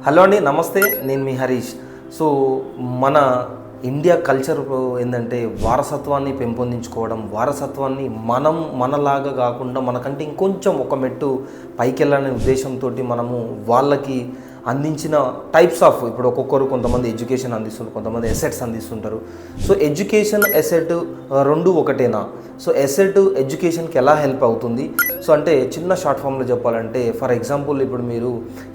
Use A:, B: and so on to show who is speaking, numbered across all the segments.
A: Hello అండి, నమస్తే. నేను మీ హరీష్. సో మన ఇండియా కల్చర్ ఏంటంటే వారసత్వాన్ని పెంపొందించుకోవడం, వారసత్వాన్ని మనలాగా కాకుండా మనకంటే ఇంకొంచెం ఒక మెట్టు పైకి వెళ్ళాలనే ఉద్దేశంతో మనము వాళ్ళకి అందించిన టైప్స్ ఆఫ్, ఇప్పుడు ఒక్కొక్కరు కొంతమంది ఎడ్యుకేషన్ అందిస్తుంటారు, కొంతమంది ఎసెట్స్ అందిస్తుంటారు. సో ఎడ్యుకేషన్ ఎసెట్ రెండు ఒకటేనా? సో ఎసెట్ ఎడ్యుకేషన్కి ఎలా హెల్ప్ అవుతుంది? సో అంటే చిన్న షార్ట్ ఫామ్లో చెప్పాలంటే, ఫర్ ఎగ్జాంపుల్ ఇప్పుడు మీరు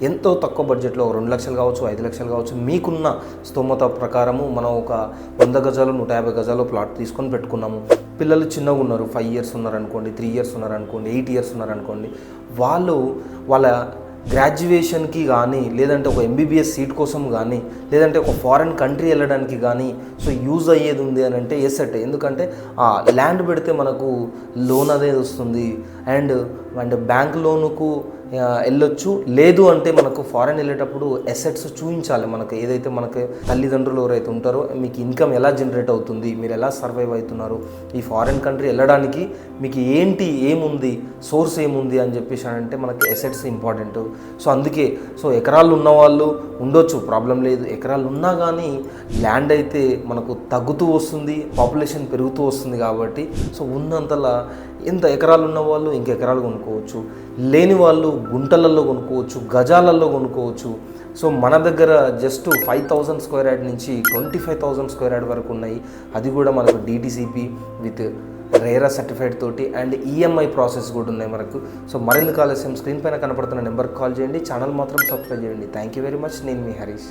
A: ఎంతో తక్కువ బడ్జెట్లో 2 లక్షలు కావచ్చు, 5 లక్షలు కావచ్చు, మీకున్న స్తోమత ప్రకారము మనం ఒక 100 గజాలు 150 గజాలు ప్లాట్ తీసుకొని పెట్టుకున్నాము. పిల్లలు చిన్నగా ఉన్నారు, 5 ఇయర్స్ ఉన్నారనుకోండి, 3 ఇయర్స్ ఉన్నారనుకోండి, 8 ఇయర్స్ ఉన్నారనుకోండి. వాళ్ళ గ్రాడ్యుయేషన్కి కానీ, లేదంటే ఒక ఎంబీబీఎస్ సీట్ కోసం కానీ, లేదంటే ఒక ఫారెన్ కంట్రీ వెళ్ళడానికి కానీ సో యూజ్ అయ్యేది ఉంది అని అంటే ఎసెట్. ఎందుకంటే ఆ ల్యాండ్ పెడితే మనకు లోన్ అనేది వస్తుంది, అండ్ బ్యాంక్ లోనుకు వెళ్ళొచ్చు. లేదు అంటే మనకు ఫారెన్ వెళ్ళేటప్పుడు ఎసెట్స్ చూపించాలి. మనకు ఏదైతే మనకు తల్లిదండ్రులు ఎవరైతే ఉంటారో మీకు ఇన్కమ్ ఎలా జనరేట్ అవుతుంది, మీరు ఎలా సర్వైవ్ అవుతున్నారు, ఈ ఫారెన్ కంట్రీ వెళ్ళడానికి మీకు ఏముంది, సోర్స్ ఏముంది అని చెప్పేసి అంటే మనకి ఎసెట్స్ ఇంపార్టెంట్. సో అందుకే ఎకరాలు ఉన్నవాళ్ళు ఉండొచ్చు, ప్రాబ్లం లేదు. ఎకరాలు ఉన్నా కానీ ల్యాండ్ అయితే మనకు తగ్గుతూ వస్తుంది, పాపులేషన్ పెరుగుతూ వస్తుంది. కాబట్టి ఉన్నంతలా ఎంత ఎకరాలు ఉన్నవాళ్ళు ఇంకెకరాలు కొనుక్కోవచ్చు, లేని వాళ్ళు గుంటలలో కొనుక్కోవచ్చు, గజాలలో కొనుక్కోవచ్చు. సో మన దగ్గర జస్ట్ 5,000 స్క్వేర్ యార్డ్ నుంచి 25,000 స్క్వేర్ యార్డ్ వరకు ఉన్నాయి. అది కూడా మనకు DTCP విత్ రేరా సర్టిఫైడ్ తోటి అండ్ EMI ప్రాసెస్ కూడా ఉన్నాయి మనకు. సో మరింత ఆలస్యం స్క్రీన్ పైన కనపడుతున్న నెంబర్కి కాల్ చేయండి. ఛానల్ మాత్రం సబ్స్క్రైబ్ చేయండి. Thank you very much. నేను మీ హరీష్.